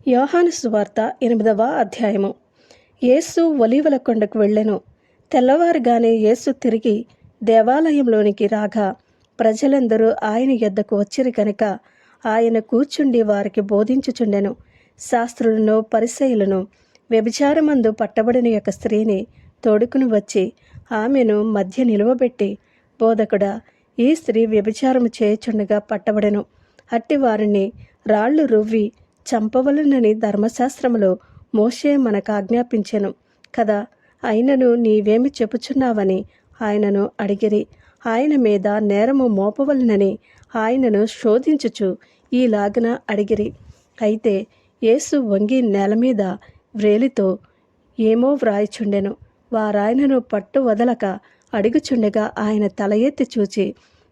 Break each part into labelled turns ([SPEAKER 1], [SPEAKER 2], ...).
[SPEAKER 1] యోహాను సువార్త 8వ అధ్యాయము. యేసు ఒలీవల కొండకు వెళ్ళెను. తెల్లవారుగానే యేసు తిరిగి దేవాలయంలోనికి రాగా ప్రజలందరూ ఆయన యొద్దకు వచ్చిరి గనుక ఆయన కూర్చుండి వారికి బోధించుచుండెను. శాస్త్రులను పరిసయ్యులను వ్యభిచారమందు పట్టబడిన యొక్క స్త్రీని తోడుకుని వచ్చి ఆమెను మధ్య నిలువబెట్టి, బోధకుడా, ఈ స్త్రీ వ్యభిచారము చేయుచుండగా పట్టబడెను. అట్టి వారిని రాళ్లు రువ్వి చంపవలనని ధర్మశాస్త్రములో మోషే మనకు ఆజ్ఞాపించెను కదా, అయినను నీవేమి చెప్పుచున్నావని ఆయనను అడిగిరి. ఆయన మీద నేరము మోపవలనని ఆయనను శోధించుచు ఈలాగున అడిగిరి. అయితే యేసు వంగి నేల మీద వ్రేలితో ఏమో వ్రాయిచుండెను. వారాయనను పట్టు వదలక అడుగుచుండగా ఆయన తల ఎత్తి చూచి,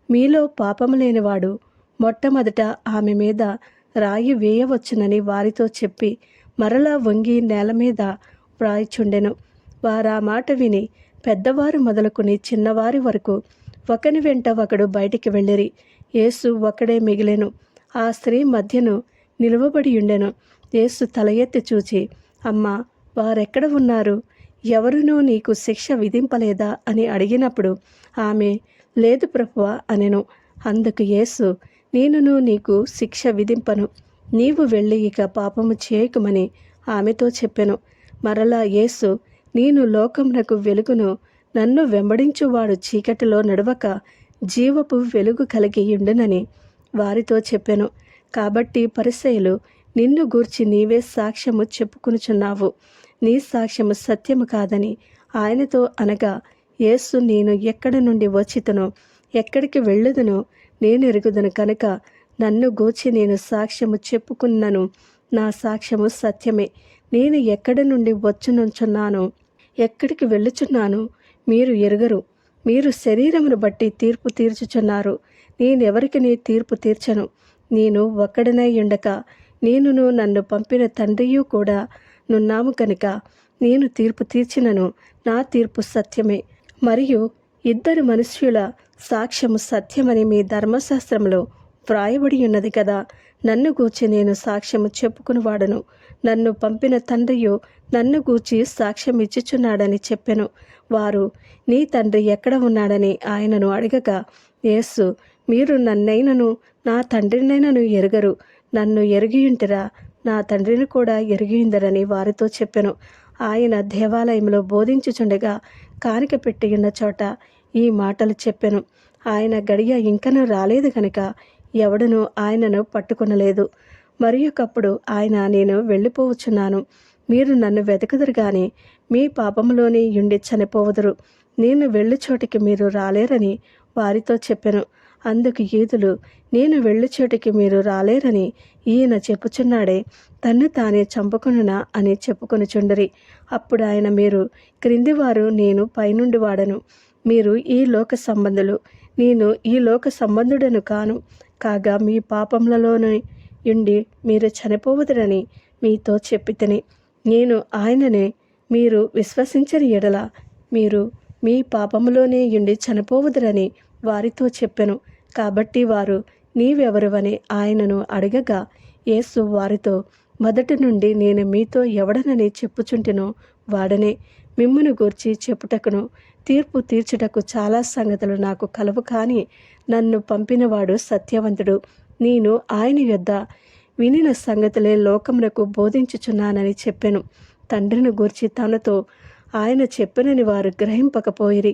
[SPEAKER 1] మీలో పాపము లేనివాడు మొట్టమొదట ఆమె మీద రాయి వేయవచ్చునని వారితో చెప్పి మరలా వంగి నేల మీద వ్రాయిచుండెను. వారా మాట విని పెద్దవారు మొదలుకుని చిన్నవారి వరకు ఒకని వెంట ఒకడు బయటికి వెళ్ళిరి. యేసు ఒకడే మిగిలెను. ఆ స్త్రీ మధ్యను నిలువబడి ఉండెను. యేసు తల ఎత్తి చూచి, అమ్మా, వారెక్కడ ఉన్నారు? ఎవరునూ నీకు శిక్ష విధింపలేదా అని అడిగినప్పుడు ఆమె, లేదు ప్రభువా అనెను. అందుకు యేసు, నేనును నీకు శిక్ష విధింపను, నీవు వెళ్ళి ఇక పాపము చేయకుమని ఆమెతో చెప్పెను. మరలా యేసు, నేను లోకమునకు వెలుగును, నన్ను వెంబడించువాడు చీకటిలో నడవక జీవపు వెలుగు కలిగి ఉండునని వారితో చెప్పెను. కాబట్టి పరిసయ్యులు, నిన్ను గూర్చి నీవే సాక్ష్యము చెప్పుకొనుచున్నావు, నీ సాక్ష్యము సత్యము కాదని ఆయనతో అనగా, యేసు, నేను ఎక్కడి నుండి వచ్చితనో ఎక్కడికి వెళ్ళుదునో నేను ఎరుగుదును కనుక నన్ను గూర్చి నేను సాక్ష్యము చెప్పుకున్నను, నా సాక్ష్యము సత్యమే. నేను ఎక్కడి నుండి వచ్చునుచున్నానో ఎక్కడికి వెళ్ళుచున్నాను మీరు ఎరుగరు. మీరు శరీరమును బట్టి తీర్పు తీర్చుచున్నారు. నేనెవరికి తీర్పు తీర్చను. నేను ఒక్కడనై ఉండక నేనును నన్ను పంపిన తండ్రియు కూడా నున్నాము కనుక నేను తీర్పు తీర్చినను నా తీర్పు సత్యమే. మరియు ఇద్దరు మనుష్యుల సాక్ష్యము సత్యమని మీ ధర్మశాస్త్రంలో వ్రాయబడి ఉన్నది కదా. నన్ను గూర్చి నేను సాక్ష్యము చెప్పుకునివాడను, నన్ను పంపిన తండ్రియు నన్ను గూర్చి సాక్ష్యం ఇచ్చుచున్నాడని చెప్పెను. వారు, నీ తండ్రి ఎక్కడ ఉన్నాడని ఆయనను అడగగా యేసు, మీరు నన్నైనను నా తండ్రినైనను ఎరుగరు. నన్ను ఎరిగియుంటిరా, నా తండ్రిని కూడా ఎరిగియుందరని వారితో చెప్పెను. ఆయన దేవాలయంలో బోధించుచుండగా కానిక పెట్టి ఉన్న చోట ఈ మాటలు చెప్పెను. ఆయన గడియ ఇంకనూ రాలేదు కనుక ఎవడునూ ఆయనను పట్టుకొనలేదు. మరి ఒకప్పుడు ఆయన, నేను వెళ్ళిపోవచ్చున్నాను, మీరు నన్ను వెతుకుదురు గాని మీ పాపములోనే ఉండి చనిపోవదురు, నేను వెళ్ళి చోటికి మీరు రాలేరని వారితో చెప్పెను. అందుకు యూదులు, నేను వెళ్ళి చోటికి మీరు రాలేరని ఈయన చెప్పుచున్నాడే, తన్ను తానే చంపుకొనునా అని చెప్పుకొనుచుండిరి. అప్పుడు ఆయన, మీరు క్రిందివారు, నేను పైనుండి వాడను. మీరు ఈ లోక సంబంధులు, నేను ఈ లోక సంబంధుడను కాను. కాగా మీ పాపములలోనే ఉండి మీరు చనిపోవదురని మీతో చెప్పితిని. నేను ఆయననే మీరు విశ్వసించని ఎడల మీరు మీ పాపములోనే ఉండి చనిపోవదురని వారితో చెప్పెను. కాబట్టి వారు, నీవెవరువని ఆయనను అడగగా యేసు వారితో, మొదటి నుండి నేను మీతో ఎవడనని చెప్పుచుంటినో వాడనే. మిమ్మును గూర్చి చెప్పుటకును తీర్పు తీర్చుటకు చాలా సంగతులు నాకు కలవు, కానీ నన్ను పంపినవాడు సత్యవంతుడు. నేను ఆయన యొద్ద వినిన సంగతులే లోకమునకు బోధించుచున్నానని చెప్పెను. తండ్రిని గూర్చి తనతో ఆయన చెప్పెనని వారు గ్రహింపకపోయిరి.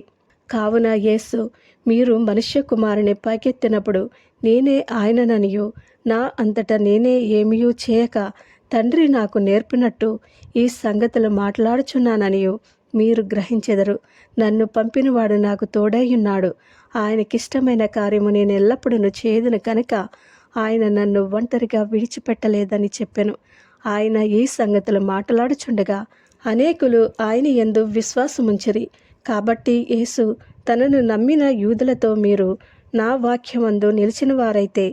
[SPEAKER 1] కావున యేసు, మీరు మనుష్య కుమారుని పైకెత్తినప్పుడు నేనే ఆయనననియు, నా అంతటా నేనే ఏమీయూ చేయక తండ్రి నాకు నేర్పినట్టు ఈ సంగతులు మాట్లాడుచున్నాననియు మీరు గ్రహించెదరు. నన్ను పంపినవాడు నాకు తోడై ఉన్నాడు. ఆయనకిష్టమైన కార్యము నేను ఎల్లప్పుడూ చేయదును కనుక ఆయన నన్ను ఒంటరిగా విడిచిపెట్టలేదని చెప్పెను. ఆయన ఈ సంగతులు మాట్లాడుచుండగా అనేకులు ఆయన యందు విశ్వాసముంచిరి. కాబట్టి యేసు తనను నమ్మిన యూదులతో, మీరు నా వాక్యమందు నిలిచిన వారైతే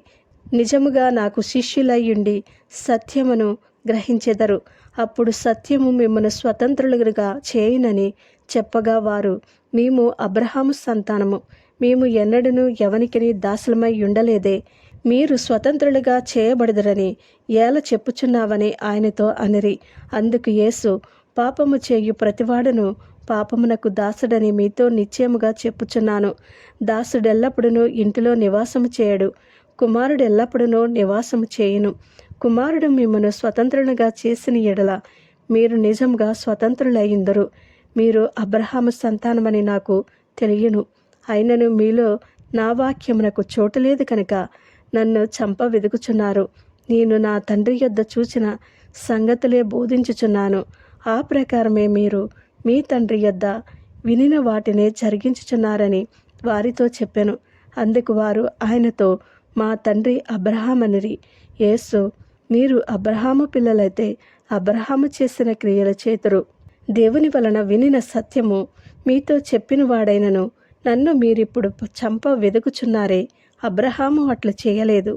[SPEAKER 1] నిజముగా నాకు శిష్యులయ్యుండి సత్యమును గ్రహించెదరు. అప్పుడు సత్యము మిమ్మను స్వతంత్రులుగా చేయునని చెప్పగా వారు, మేము అబ్రహాము సంతానము, మేము ఎన్నడూనూ ఎవనికిని దాసులమై ఉండలేదే, మీరు స్వతంత్రులుగా చేయబడదురని ఏల చెప్పుచున్నావని ఆయనతో అనిరి. అందుకు యేసు, పాపము చేయు ప్రతివాడును పాపమునకు దాసుడని మీతో నిశ్చయముగా చెప్పుచున్నాను. దాసుడెల్లప్పుడూ ఇంటిలో నివాసము చేయడు, కుమారుడు ఎల్లప్పుడూ నివాసము చేయును. కుమారుడు మిమ్మను స్వతంత్రులుగా చేసిన ఎడల మీరు నిజంగా స్వతంత్రులయ్యిందరు. మీరు అబ్రహాము సంతానమని నాకు తెలియను, అయినను మీలో నా వాక్యమునకు చోటు లేదు కనుక నన్ను చంప వెదుకుచున్నారు. నేను నా తండ్రి యొద్ద చూచిన సంగతులే బోధించుచున్నాను. ఆ ప్రకారమే మీరు మీ తండ్రి యొద్ద వినిన వాటినే జరిగించుచున్నారని వారితో చెప్పెను. అందుకు వారు ఆయనతో, మా తండ్రి అబ్రహామనిరి. యేసు, మీరు అబ్రహాము పిల్లలైతే అబ్రహాము చేసిన క్రియలు చేతురు. దేవుని వలన వినిన సత్యము మీతో చెప్పిన వాడైనను నన్ను మీరిప్పుడు చంప వెదుకుచున్నారే. అబ్రహాము అట్లు చేయలేదు,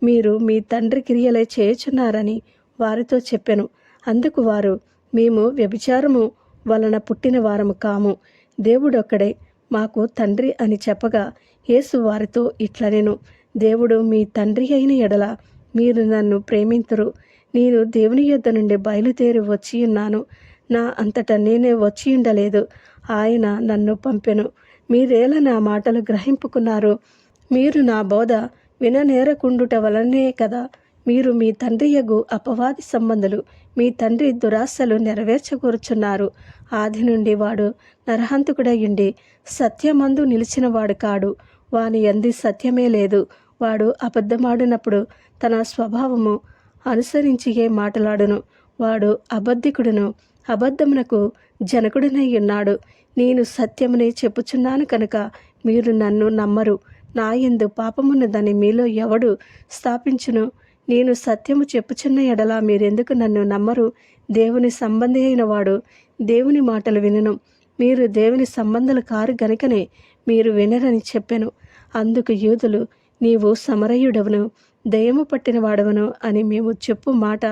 [SPEAKER 1] మీరు మీ తండ్రి క్రియలే చేయుచున్నారని వారితో చెప్పెను. అందుకు వారు, మేము వ్యభిచారము వలన పుట్టిన వారము కాము, దేవుడొక్కడే మాకు తండ్రి అని చెప్పగా యేసు వారితో ఇట్లనెను, దేవుడు మీ తండ్రి అయిన ఎడల మీరు నన్ను ప్రేమింతురు. నేను దేవుని యొద్ద నుండి బయలుదేరి వచ్చి ఉన్నాను, నా అంతటా నేనే వచ్చి ఉండలేదు, ఆయన నన్ను పంపెను. మీరేల నా మాటలు గ్రహింపుకున్నారు? మీరు నా బోధ విననేరకుండుట వలనే కదా మీరు మీ తండ్రి యగు అపవాది సంబంధులు, మీ తండ్రి దురాశలు నెరవేర్చకూర్చున్నారు. ఆది నుండి వాడు నరహంతకుడయుండి సత్యమందు నిలిచినవాడు కాడు, వాని యందు సత్యమే లేదు. వాడు అబద్ధమాడినప్పుడు తన స్వభావము అనుసరించియే మాటలాడును. వాడు అబద్ధికుడును, అబద్ధమునకు జనకుడునై ఉన్నాడు. నేను సత్యమునే చెప్పుచున్నాను కనుక మీరు నన్ను నమ్మరు. నా యందు పాపమున్నదని మీలో ఎవడు స్థాపించును? నేను సత్యము చెప్పుచున్న ఎడల మీరెందుకు నన్ను నమ్మరు? దేవుని సంబంధి అయిన వాడు దేవుని మాటలు వినును. మీరు దేవుని సంబంధులు కారు గనుకనే మీరు వినరని చెప్పెను. అందుకు యూదులు, నీవు సమరయుడవును, దయ్యము పట్టిన వాడవను అని మేము చెప్పు మాట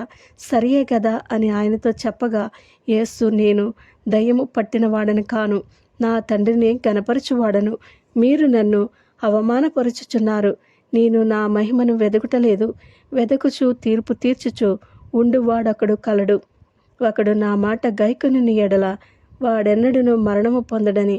[SPEAKER 1] సరియే కదా అని ఆయనతో చెప్పగా యేసు, నేను దయ్యము పట్టిన వాడను కాను, నా తండ్రిని గనపరచువాడను. మీరు నన్ను అవమానపరుచుచున్నారు. నేను నా మహిమను వెదకుటలేదు, వెదకుచు తీర్పు తీర్చుచు ఉండువాడొకడు కలడు. ఒకడు నా మాట గైకొనిన ఎడల వాడెన్నడూను మరణము పొందడని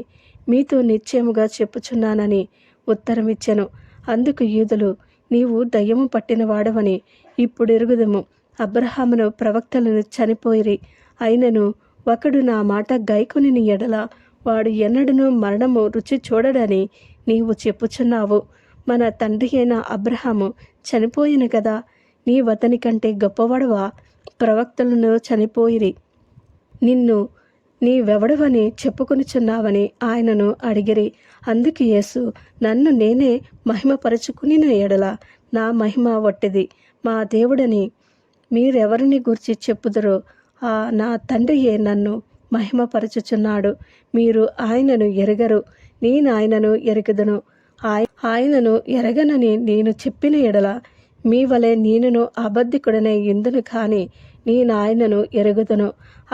[SPEAKER 1] మీతో నిశ్చయముగా చెప్పుచున్నానని ఉత్తరమిచ్చెను. అందుకు యూదులు, నీవు దయ్యము పట్టిన వాడవని ఇప్పుడెరుగుదుము. అబ్రహామును ప్రవక్తలను చనిపోయిరి, అయినను ఒకడు నా మాట గైకొనిన ఎడల వాడు ఎన్నడూను మరణము రుచి చూడడని నీవు చెప్పుచున్నావు. మన తండ్రి అయిన అబ్రహాము చనిపోయిన కదా, నీవతని కంటే గొప్పవాడవా? ప్రవక్తలను చనిపోయిరి, నిన్ను నీవెవడవని చెప్పుకొనుచున్నావని ఆయనను అడిగిరి. అందుకు యేసు, నన్ను నేనే మహిమపరచుకుని ఎడల నా మహిమ వట్టిది. మా దేవుడని మీరెవరిని గూర్చి చెప్పుదురో ఆ నా తండ్రియే నన్ను మహిమపరచుచున్నాడు. మీరు ఆయనను ఎరగరు, నేను ఆయనను ఎరుగుదును. ఆయనను ఎరగనని నేను చెప్పిన ఎడల మీ వలె నేనును అబద్ధికుడనే ఇందును కానీ నేను ఆయనను ఎరుగుదును.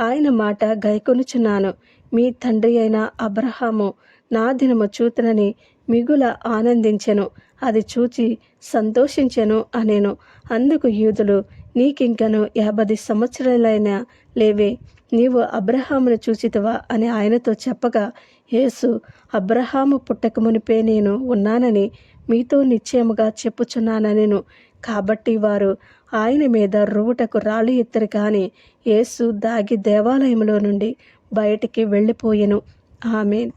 [SPEAKER 1] ఆయన మాట గైకొనుచున్నాను. మీ తండ్రి అయిన అబ్రహాము నా దినము చూతునని మిగుల ఆనందించెను, అది చూచి సంతోషించెను అనేను. అందుకు యూదులు, నీకింకను 50 సంవత్సరాలైనా లేవే, నీవు అబ్రహామును చూచితివా అని ఆయనతో చెప్పగా యేసు, అబ్రహాము పుట్టక మునిపే నేను ఉన్నానని మీతో నిశ్చయముగా చెప్పుచున్నానెను. కాబట్టి వారు ఆయన మీద రువుటకు రాళ్ళు ఎత్తరు. కానీ యేసు దాగి దేవాలయంలో నుండి బయటికి వెళ్ళిపోయెను. ఆమేన్.